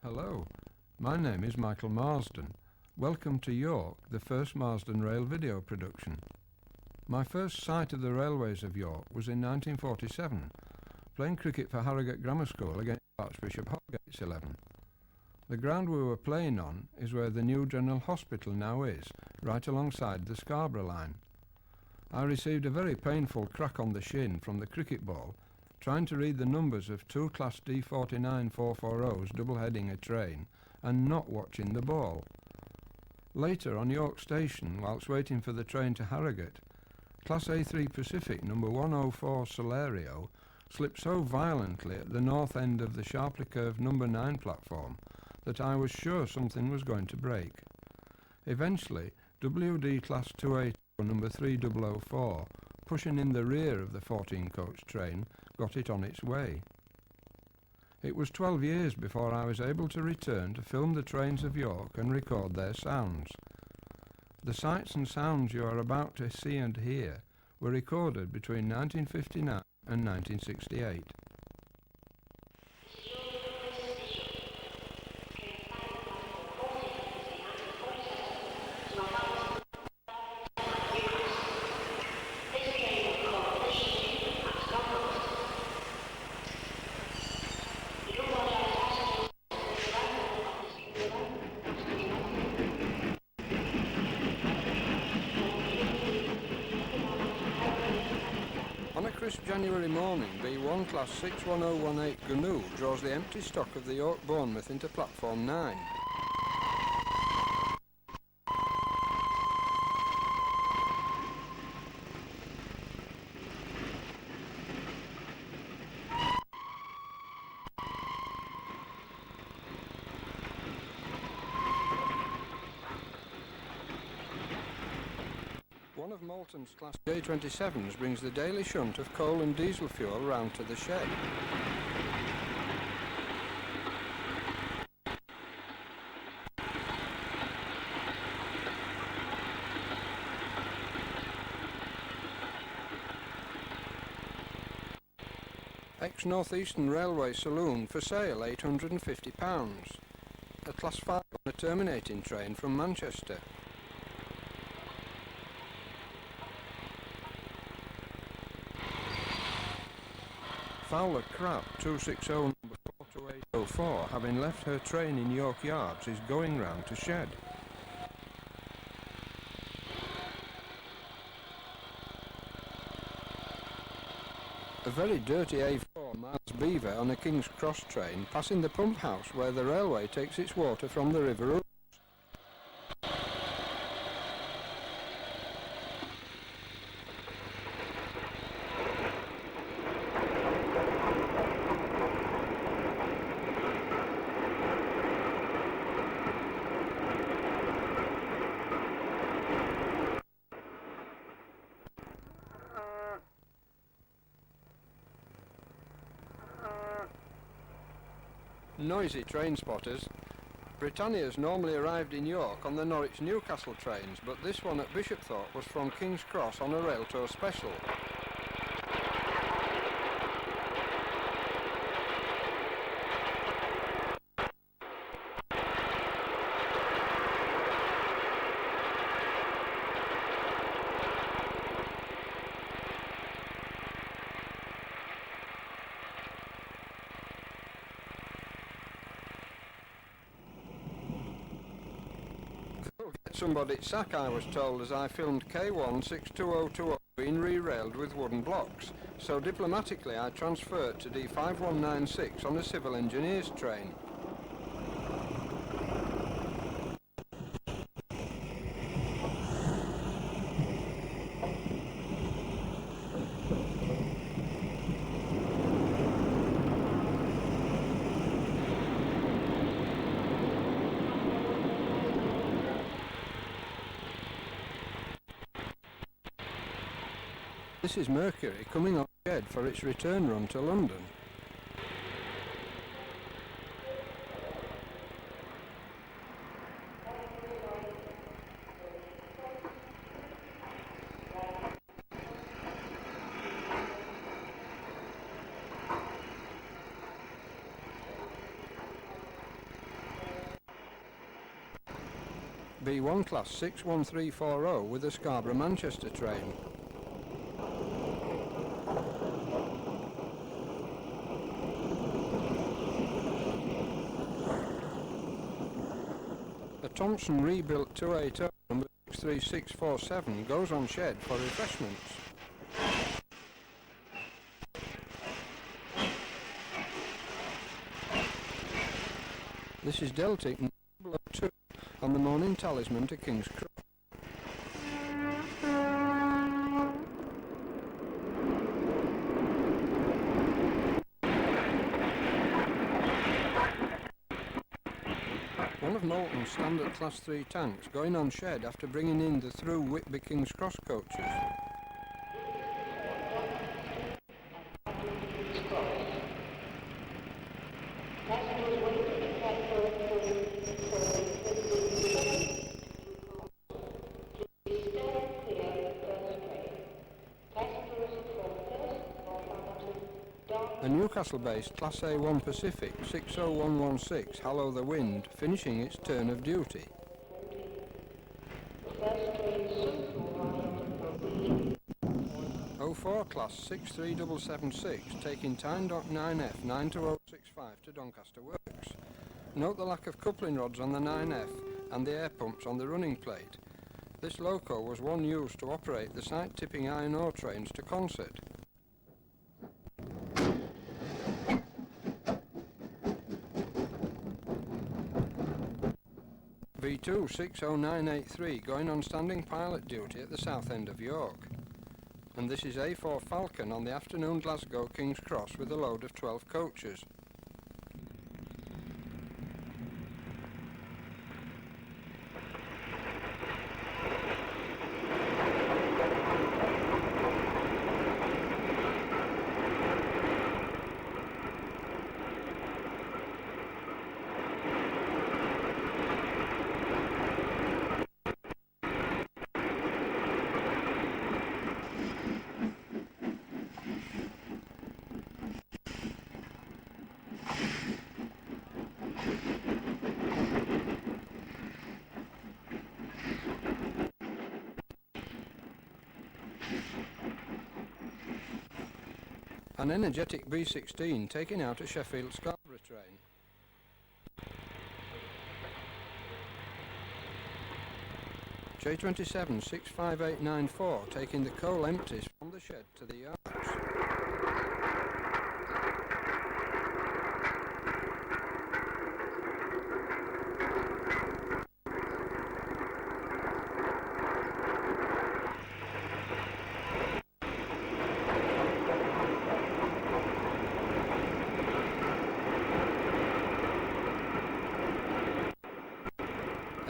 Hello, my name is Michael Marsden. Welcome to York, the first Marsden rail video production. My first sight of the railways of York was in 1947, playing cricket for Harrogate Grammar School against Archbishop Holgate's 11. The ground we were playing on is where the new General Hospital now is, right alongside the Scarborough line. I received a very painful crack on the shin from the cricket ball, trying to read the numbers of two Class D49 440s double-heading a train and not watching the ball. Later on York Station, whilst waiting for the train to Harrogate, Class A3 Pacific number 104 Solario slipped so violently at the north end of the sharply curved number 9 platform that I was sure something was going to break. Eventually, WD Class 280 number 3004, pushing in the rear of the 14-coach train, got it on its way. It was 12 years before I was able to return to film the trains of York and record their sounds. The sights and sounds you are about to see and hear were recorded between 1959 and 1968. On a crisp January morning, B1 Class 61018 Gnu draws the empty stock of the York Bournemouth into platform 9. One of Moulton's Class J27s brings the daily shunt of coal and diesel fuel round to the shed. Ex-North Eastern Railway Saloon for sale £850. A Class 5 on a terminating train from Manchester. Fowler Crab 260 number 42804, having left her train in York Yards, is going round to shed. A very dirty A4 Mars Beaver on a King's Cross train passing the pump house where the railway takes its water from the River Ouse. Noisy train spotters. Britannia's normally arrived in York on the Norwich-Newcastle trains, but this one at Bishopthorpe was from King's Cross on a rail tour special. Somebody's sack, I was told, as I filmed K1 62020 being re-railed with wooden blocks, so diplomatically I transferred to D5196 on a civil engineers train. This is Mercury coming off shed for its return run to London. B1 class 61340 with a Scarborough-Manchester train. A Thompson rebuilt 280 number 63647 goes on shed for refreshments. This is Deltic 002 on the morning talisman to King's Cross. One of Moulton's standard Class 3 tanks going on shed after bringing in the through Whitby King's Cross coaches. A Newcastle-based Class A1 Pacific 60116 Hallow the Wind finishing its turn of duty. O4 Class 63776 taking Tyne Dock 9F 92065 to Doncaster Works. Note the lack of coupling rods on the 9F and the air pumps on the running plate. This loco was one used to operate the side-tipping iron ore trains to Consett. V2 60983 going on standing pilot duty at the south end of York. And this is A4 Falcon on the afternoon Glasgow King's Cross with a load of 12 coaches. An energetic B16 taking out a Sheffield Scarborough train. J27 65894 taking the coal empties from the shed to the yards.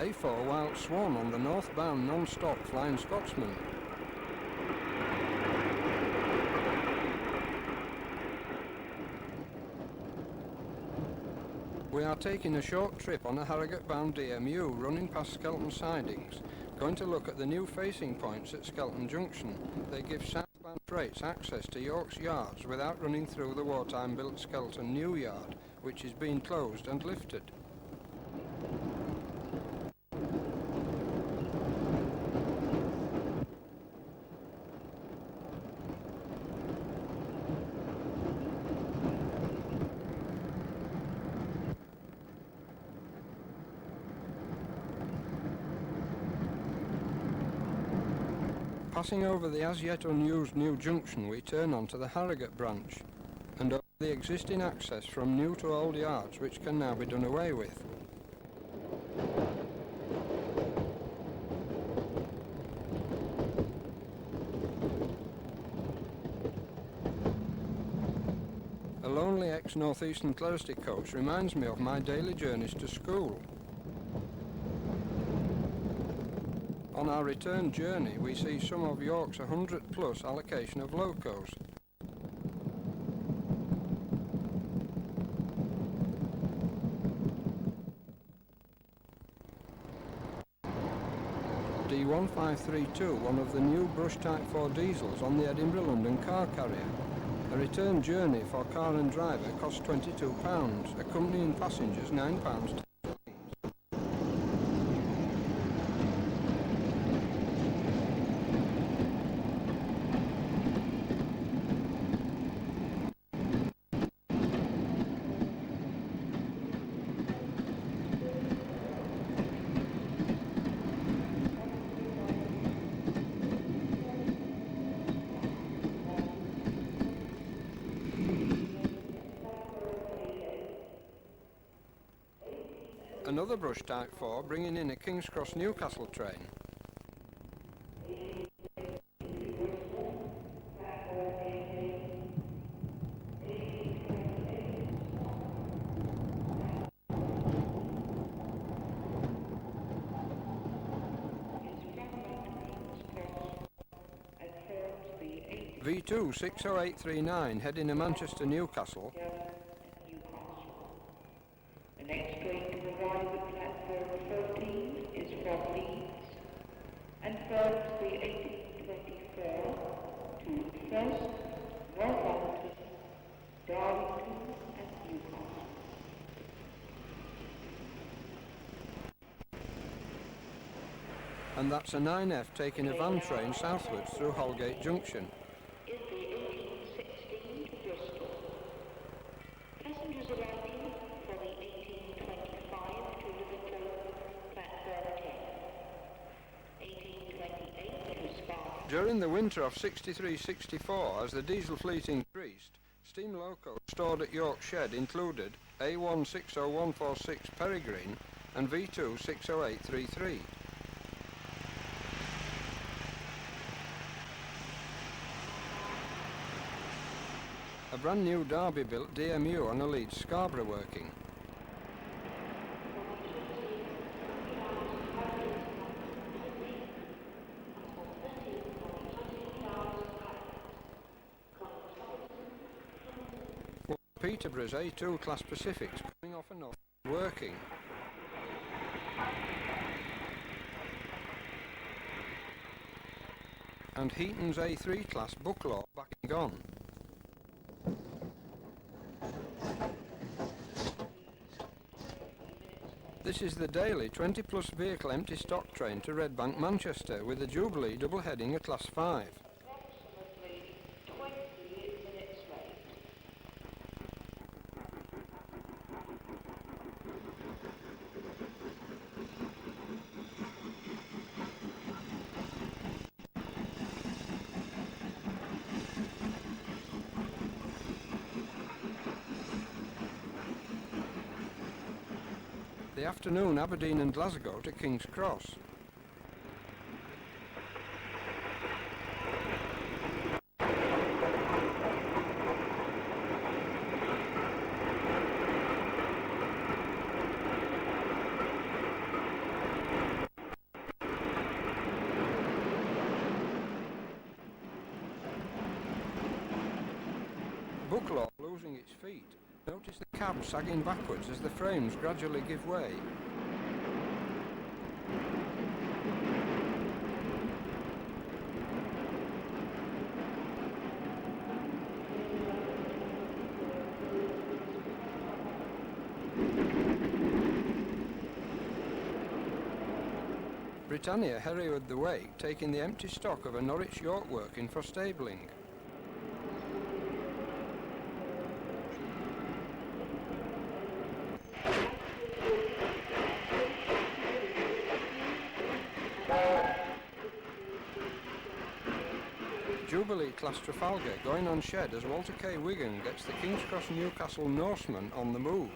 A4 Wild Swan on the northbound non-stop Flying Scotsman. We are taking a short trip on a Harrogate-bound DMU running past Skelton sidings, going to look at the new facing points at Skelton Junction. They give southbound freights access to York's yards without running through the wartime-built Skelton New Yard, which is being closed and lifted. Passing over the as yet unused new junction, we turn onto the Harrogate branch and over the existing access from new to old yards, which can now be done away with. A lonely ex-North Eastern Clersty coach reminds me of my daily journeys to school. On our return journey, we see some of York's 100-plus allocation of locos. D1532, one of the new Brush Type 4 diesels on the Edinburgh-London car carrier. A return journey for car and driver costs £22, accompanying passengers £9. Another brush Type 4 bringing in a King's Cross Newcastle train. V2 60839 heading to Manchester Newcastle. The next train to arrive at platform 13 is from Leeds and follows the 1824 to First, Northampton, Darlington and Newcastle. And that's a 9F taking a van train southwards through Holgate Junction. Is the 1816 to Bristol. Passengers arriving for the 1825 to Liverpool, platform 10. 1828 to Spa. During the winter of 63-64, as the diesel fleet increased, steam locos stored at York Shed included A1 60146 Peregrine and V2 60833. A brand new Derby-built DMU on a Leeds Scarborough working. Peterborough's A2 class Pacifics coming off and off working. And Heaton's A3 class Bucklaw backing on. This is the daily 20-plus vehicle empty stock train to Redbank, Manchester, with a Jubilee double heading at Class 5. Approximately 20 minutes late. The afternoon Aberdeen and Glasgow to King's Cross. Bucklaw losing its feet. Notice the cab sagging backwards as the frames gradually give way. Britannia harried the wake, taking the empty stock of a Norwich York working for stabling. Jubilee class Trafalgar going on shed as Walter K. Wigan gets the King's Cross Newcastle Norseman on the move.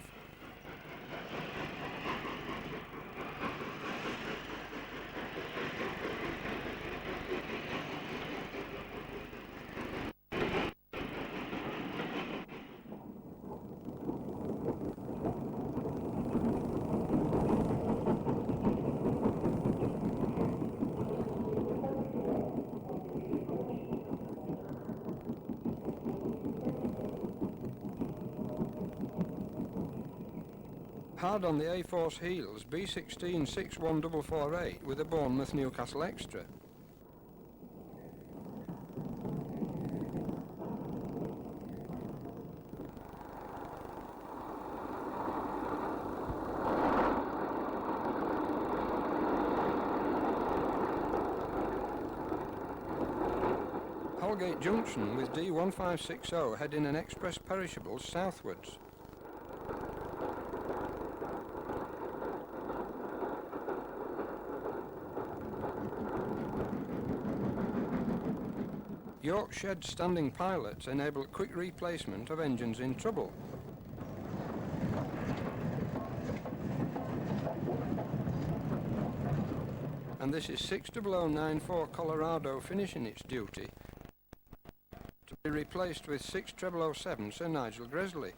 Hard on the A4's heels, B16 61448 with a Bournemouth Newcastle Extra. Holgate Junction with D1560 heading an express perishables southwards. York Shed standing pilots enable quick replacement of engines in trouble. and this is 60094 Colorado finishing its duty, to be replaced with 6007 Sir Nigel Gresley.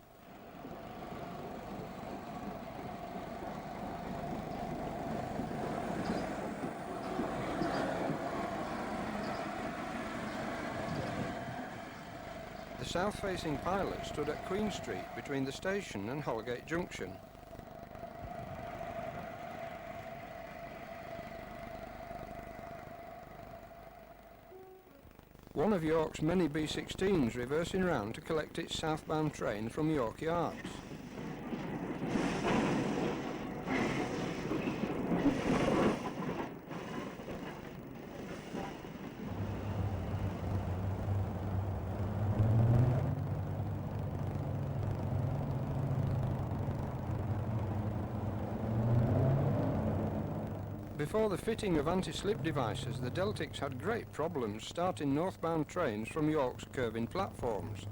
The south-facing pilot stood at Queen Street between the station and Holgate Junction. One of York's many B-16s reversing round to collect its southbound train from York Yards. Before the fitting of anti-slip devices, the Deltics had great problems starting northbound trains from York's curving platforms.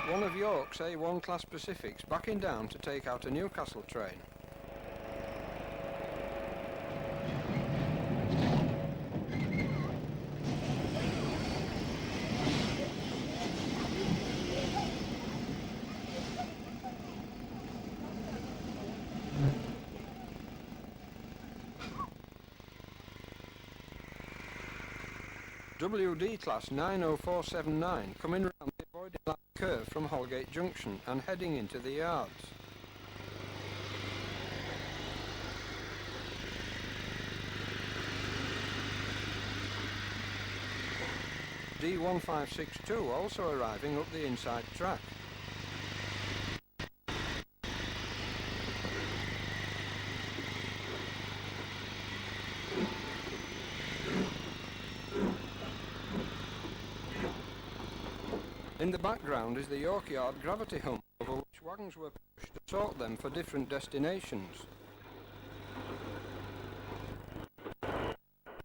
One of York's A1 class Pacifics backing down to take out a Newcastle train. WD class 90479 coming round the avoiding line curve from Holgate Junction and heading into the yards. D1562 also arriving up the inside track. In the background is the York Yard gravity hump over which wagons were pushed to sort them for different destinations.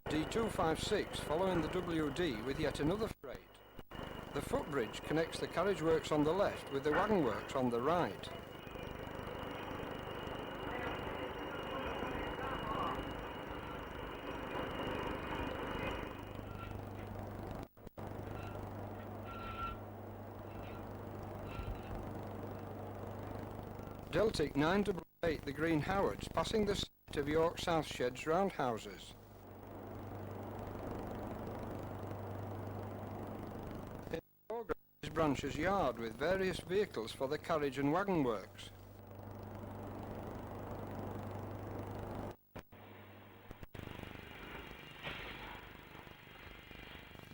D256 following the WD with yet another freight. The footbridge connects the carriage works on the left with the wagon works on the right. Deltic 988 the Green Howards passing the site of York South Sheds roundhouses. In the foreground is Branch's Yard with various vehicles for the carriage and wagon works.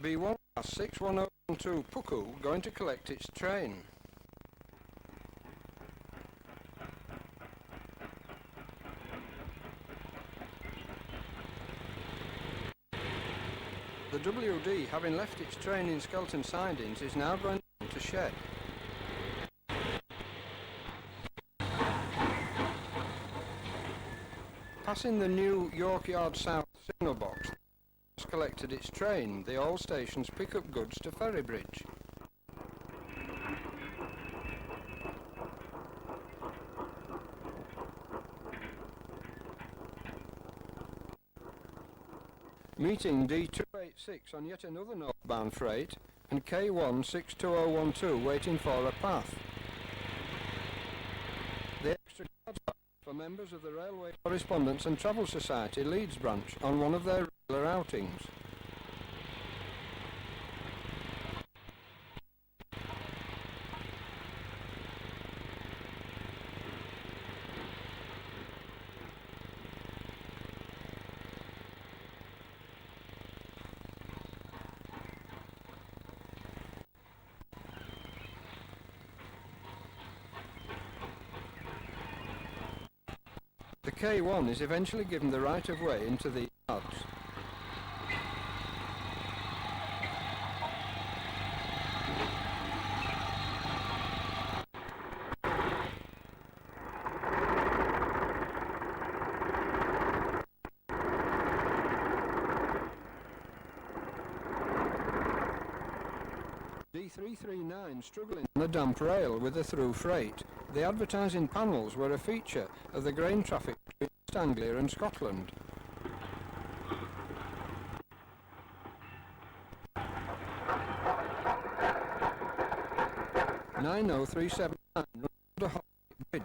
B1 class 61012 Puku going to collect its train. The WD, having left its train in Skelton Sidings, is now going to shed. Passing the new York Yard South signal box, has collected its train. The all stations pick up goods to Ferrybridge. Meeting D286 on yet another northbound freight, and K1 62012 waiting for a path. The extra guards for members of the Railway Correspondence and Travel Society Leeds branch on one of their regular outings. The K1 is eventually given the right of way into the yards. D339 struggling on a damp rail with a through freight. The advertising panels were a feature of the grain traffic between East Anglia and Scotland. (90379) Road Bridge.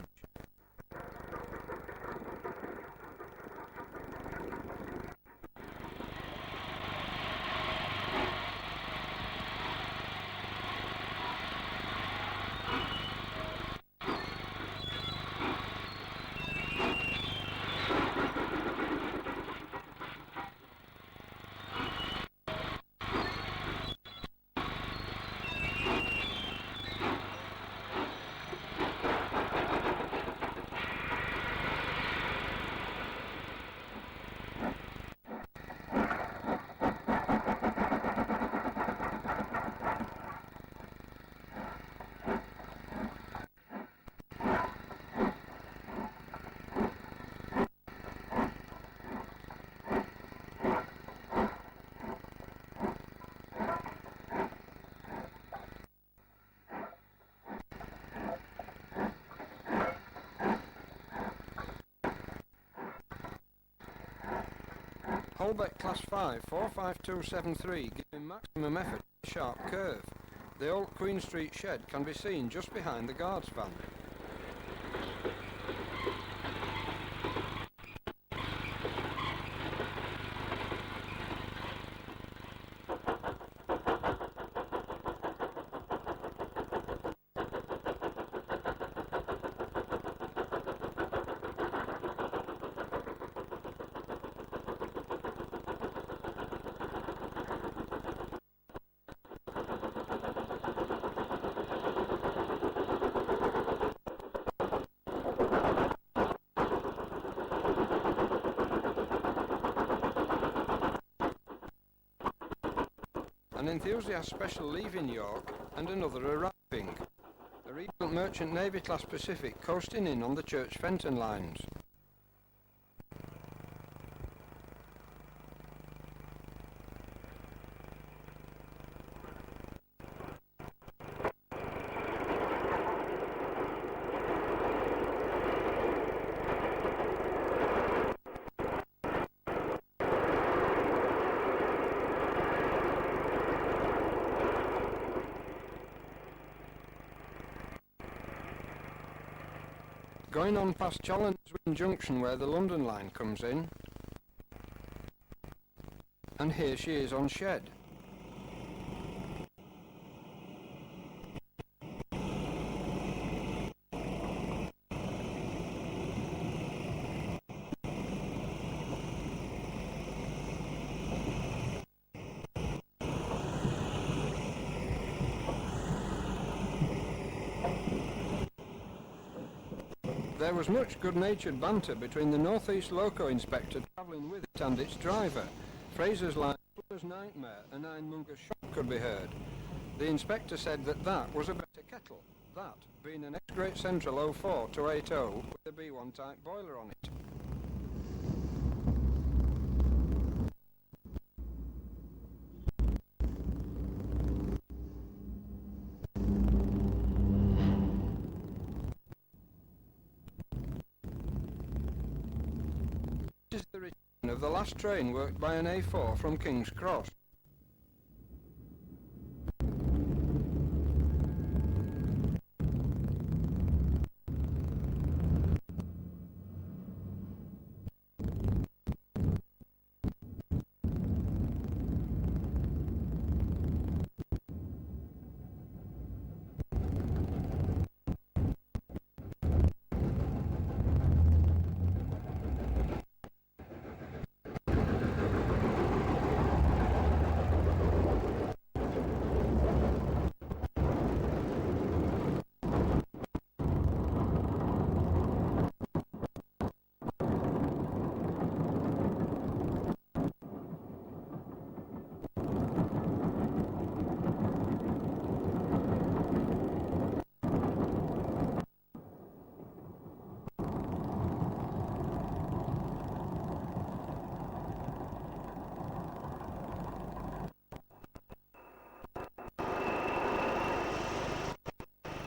Holbeck Class 5 45273 giving maximum effort to a sharp curve. The old Queen Street shed can be seen just behind the guards van. An enthusiast special leaving York and another arriving. A rebuilt Merchant Navy class Pacific coasting in on the Church Fenton lines. Going on past Challengewind Junction where the London line comes in. And here she is on Shed. There was much good-natured banter between the North East Loco inspector travelling with it and its driver. Fraser's line, "Fuller's Nightmare, a nine-monger shot," could be heard. The inspector said that was a better kettle, that being an ex-Great Central 04 to 80 with a B1 type boiler on it. This is the return of the last train worked by an A4 from King's Cross.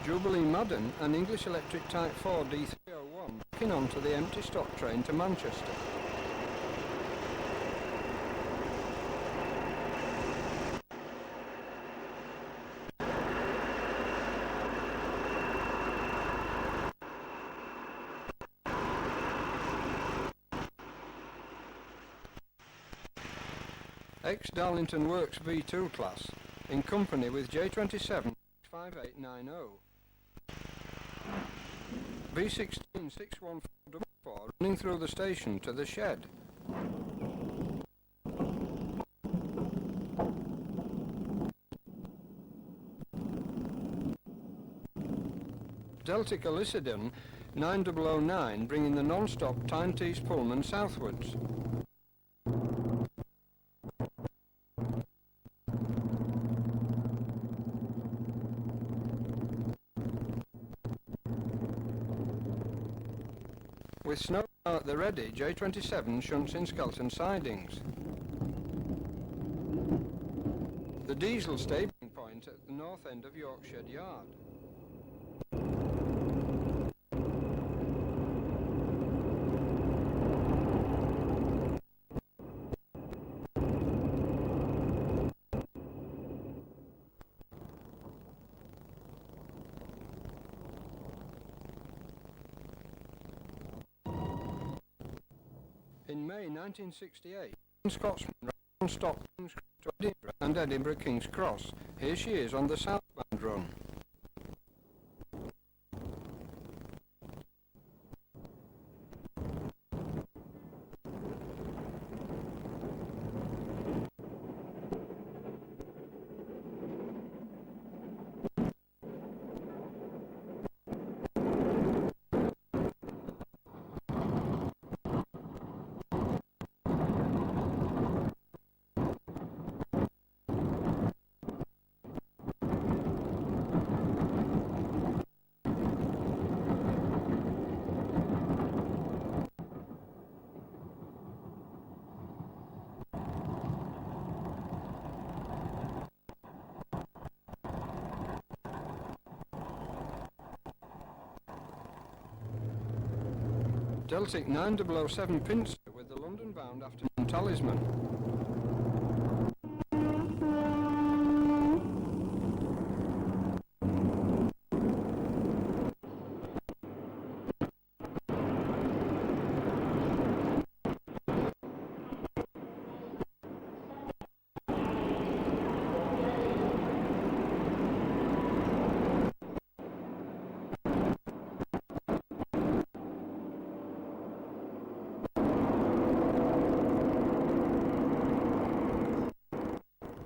Jubilee Marsden, an English Electric Type 4 D301, backing onto the empty stock train to Manchester. Ex-Darlington Works V2 class, in company with J27 5890. V16 61444 running through the station to the shed. Deltic Lycidon 9009 bringing the non-stop Tyne-Tees Pullman southwards. With snow at the ready, J27 shunts in Skelton sidings. The diesel stabling point at the north end of Yorkshire Yard. In May 1968, Scotsman ran stop to Edinburgh and Edinburgh King's Cross. Here she is on the southbound run. Deltic 9007 Pincer with the London-bound afternoon talisman.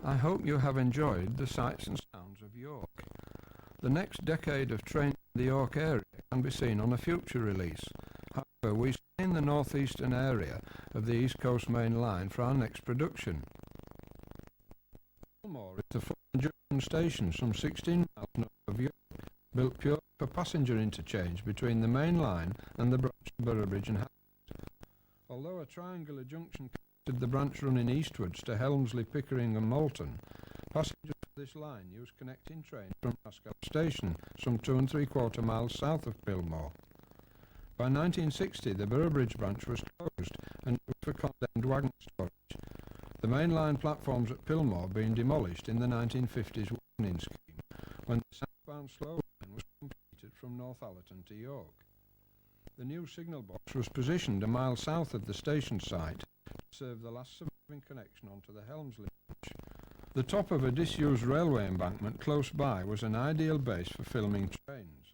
I hope you have enjoyed the sights and sounds of York. The next decade of training in the York area can be seen on a future release. However, we stay in the northeastern area of the East Coast Main Line for our next production. Pilmore is the Fulham Junction station some 16 miles north of York, built purely for passenger interchange between the main line and the branch of Boroughbridge and Hampstead. Although a triangular junction the branch running eastwards to Helmsley, Pickering and Moulton, passengers for this line use connecting trains from Rascal Station, some 2 3/4 miles south of Pilmore. By 1960 the Boroughbridge branch was closed and used for condemned wagon storage, the main line platforms at Pilmore being demolished in the 1950s wagoning scheme, when the southbound slow line was completed from Northallerton to York. The new signal box was positioned a mile south of the station site to serve the last surviving connection onto the Helmsley branch. The top of a disused railway embankment close by was an ideal base for filming trains.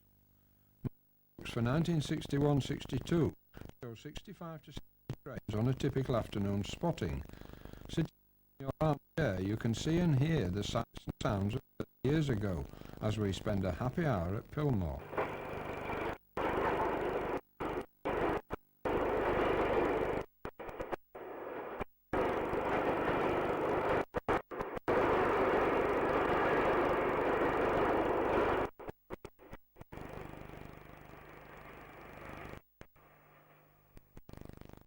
For 1961-62 show 65 to 60 trains on a typical afternoon spotting. Sitting in your armchair you can see and hear the sights and sounds of 30 years ago as we spend a happy hour at Pilmore.